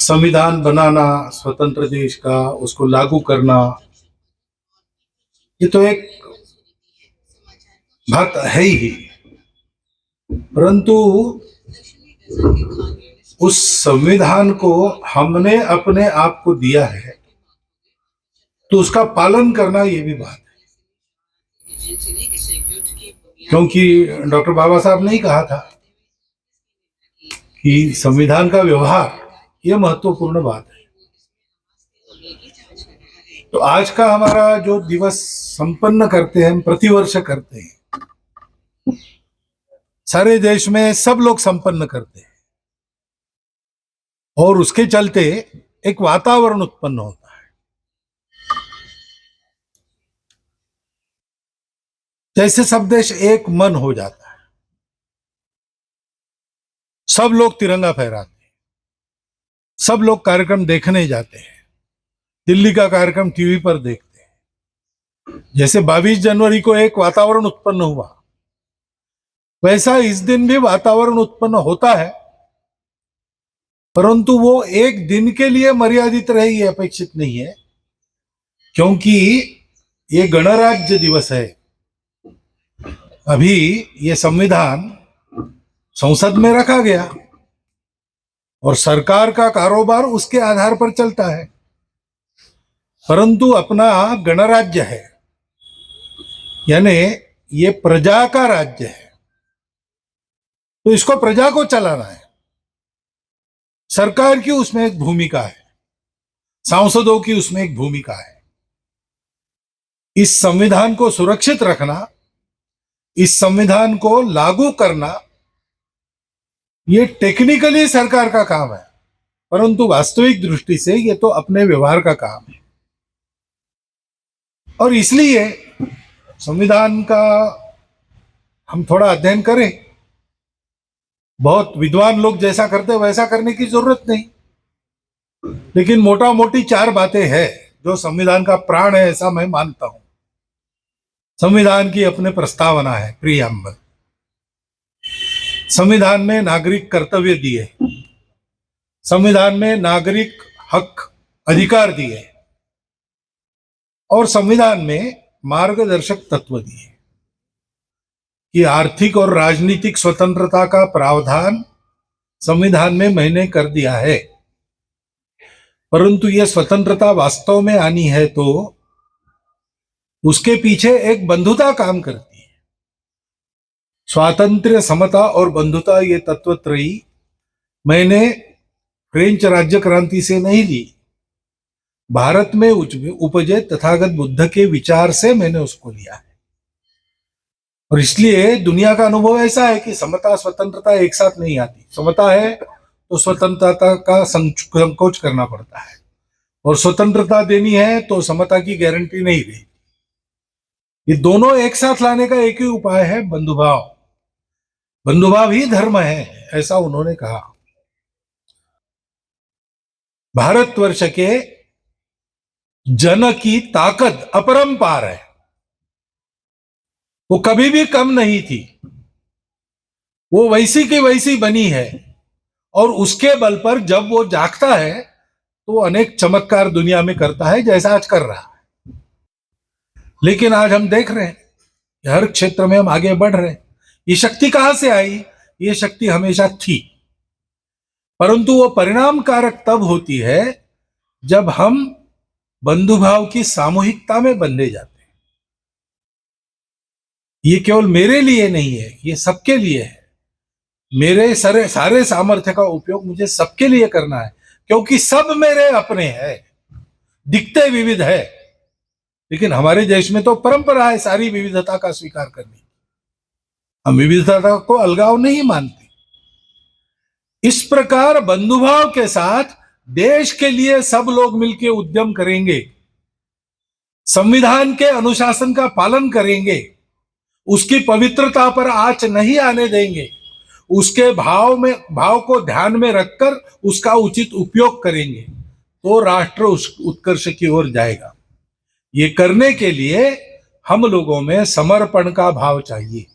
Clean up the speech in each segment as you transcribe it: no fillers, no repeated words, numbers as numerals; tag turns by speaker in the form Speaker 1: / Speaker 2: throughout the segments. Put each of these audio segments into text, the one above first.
Speaker 1: संविधान बनाना स्वतंत्र देश का, उसको लागू करना, ये तो एक बात है ही। परंतु उस संविधान को हमने अपने आप को दिया है, तो उसका पालन करना ये भी बात है। क्योंकि डॉक्टर बाबा साहब ने ही कहा था कि संविधान का व्यवहार ये महत्वपूर्ण बात है। तो आज का हमारा जो दिवस संपन्न करते हैं, हम प्रतिवर्ष करते हैं, सारे देश में सब लोग संपन्न करते हैं, और उसके चलते एक वातावरण उत्पन्न होता है। जैसे सब देश एक मन हो जाता है, सब लोग तिरंगा फहराते हैं, सब लोग कार्यक्रम देखने जाते हैं, दिल्ली का कार्यक्रम टीवी पर देखते हैं। जैसे 22 जनवरी को एक वातावरण उत्पन्न हुआ, वैसा इस दिन भी वातावरण उत्पन्न होता है, परंतु वो एक दिन के लिए मर्यादित रहे ये अपेक्षित नहीं है, क्योंकि ये गणराज्य दिवस है। अभी ये संविधान संसद में रखा गया और सरकार का कारोबार उसके आधार पर चलता है, परंतु अपना गणराज्य है, यानी ये प्रजा का राज्य है, तो इसको प्रजा को चलाना है। सरकार की उसमें एक भूमिका है, सांसदों की उसमें एक भूमिका है। इस संविधान को सुरक्षित रखना, इस संविधान को लागू करना, ये टेक्निकली सरकार का काम है, परंतु वास्तविक दृष्टि से ये तो अपने व्यवहार का काम है। और इसलिए संविधान का हम थोड़ा अध्ययन करें। बहुत विद्वान लोग जैसा करते वैसा करने की जरूरत नहीं, लेकिन मोटा मोटी 4 बातें हैं जो संविधान का प्राण है, ऐसा मैं मानता हूं। संविधान की अपने प्रस्तावना है, प्रीएम्बल। संविधान में नागरिक कर्तव्य दिए, संविधान में नागरिक हक अधिकार दिए, और संविधान में मार्गदर्शक तत्व दिए कि आर्थिक और राजनीतिक स्वतंत्रता का प्रावधान संविधान में मैंने कर दिया है, परंतु यह स्वतंत्रता वास्तव में आनी है तो उसके पीछे एक बंधुता काम करती है। स्वातंत्र्य, समता और बंधुता ये तत्वत्रयी मैंने फ्रेंच राज्य क्रांति से नहीं ली, भारत में उपजे तथागत बुद्ध के विचार से मैंने उसको लिया है। और इसलिए दुनिया का अनुभव ऐसा है कि समता स्वतंत्रता एक साथ नहीं आती। समता है तो स्वतंत्रता का संकोच करना पड़ता है, और स्वतंत्रता देनी है तो समता की गारंटी नहीं रही। ये दोनों एक साथ लाने का एक ही उपाय है, बंधुभाव। बंधुभाव ही धर्म है, ऐसा उन्होंने कहा। भारतवर्ष के जन की ताकत अपरंपार है, वो कभी भी कम नहीं थी, वो वैसी की वैसी बनी है, और उसके बल पर जब वो जागता है तो अनेक चमत्कार दुनिया में करता है, जैसा आज कर रहा है। लेकिन आज हम देख रहे हैं कि हर क्षेत्र में हम आगे बढ़ रहे हैं। ये शक्ति कहां से आई? ये शक्ति हमेशा थी, परंतु वो परिणाम कारक तब होती है जब हम बंधुभाव की सामूहिकता में बंधे जाते हैं। ये केवल मेरे लिए नहीं है, ये सबके लिए है। मेरे सारे सामर्थ्य का उपयोग मुझे सबके लिए करना है, क्योंकि सब मेरे अपने हैं। दिखते विविध है, लेकिन हमारे देश में तो परंपरा है सारी विविधता का स्वीकार करने की। हम विविधता को अलगाव नहीं मानते। इस प्रकार बंधुभाव के साथ देश के लिए सब लोग मिलकर उद्यम करेंगे, संविधान के अनुशासन का पालन करेंगे, उसकी पवित्रता पर आंच नहीं आने देंगे, उसके भाव को ध्यान में रखकर उसका उचित उपयोग करेंगे, तो राष्ट्र उत्कर्ष की ओर जाएगा। ये करने के लिए हम लोगों में समर्पण का भाव चाहिए।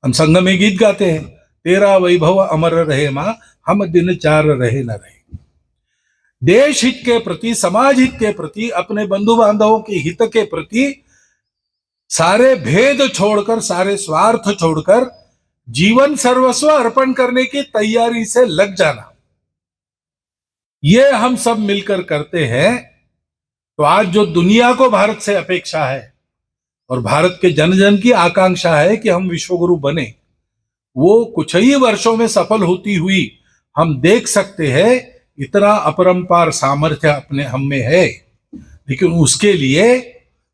Speaker 1: हम संघ में गीत गाते हैं, तेरा वैभव अमर रहे मां, हम दिन चार रहे न रहे। देश हित के प्रति, समाज हित के प्रति, अपने बंधु बांधवों के हित के प्रति सारे भेद छोड़कर, सारे स्वार्थ छोड़कर जीवन सर्वस्व अर्पण करने की तैयारी से लग जाना, ये हम सब मिलकर करते हैं। तो आज जो दुनिया को भारत से अपेक्षा है और भारत के जन जन की आकांक्षा है कि हम विश्वगुरु बने, वो कुछ ही वर्षों में सफल होती हुई हम देख सकते हैं। इतना अपरंपार सामर्थ्य अपने हम में है, लेकिन उसके लिए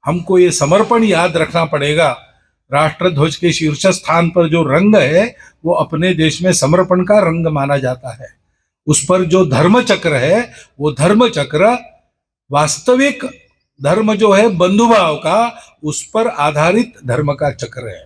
Speaker 1: हमको ये समर्पण याद रखना पड़ेगा। राष्ट्रध्वज के शीर्ष स्थान पर जो रंग है वो अपने देश में समर्पण का रंग माना जाता है। उस पर जो धर्म चक्र है वो धर्म चक्र वास्तविक धर्म जो है बंधुभाव का, उस पर आधारित धर्म का चक्र है।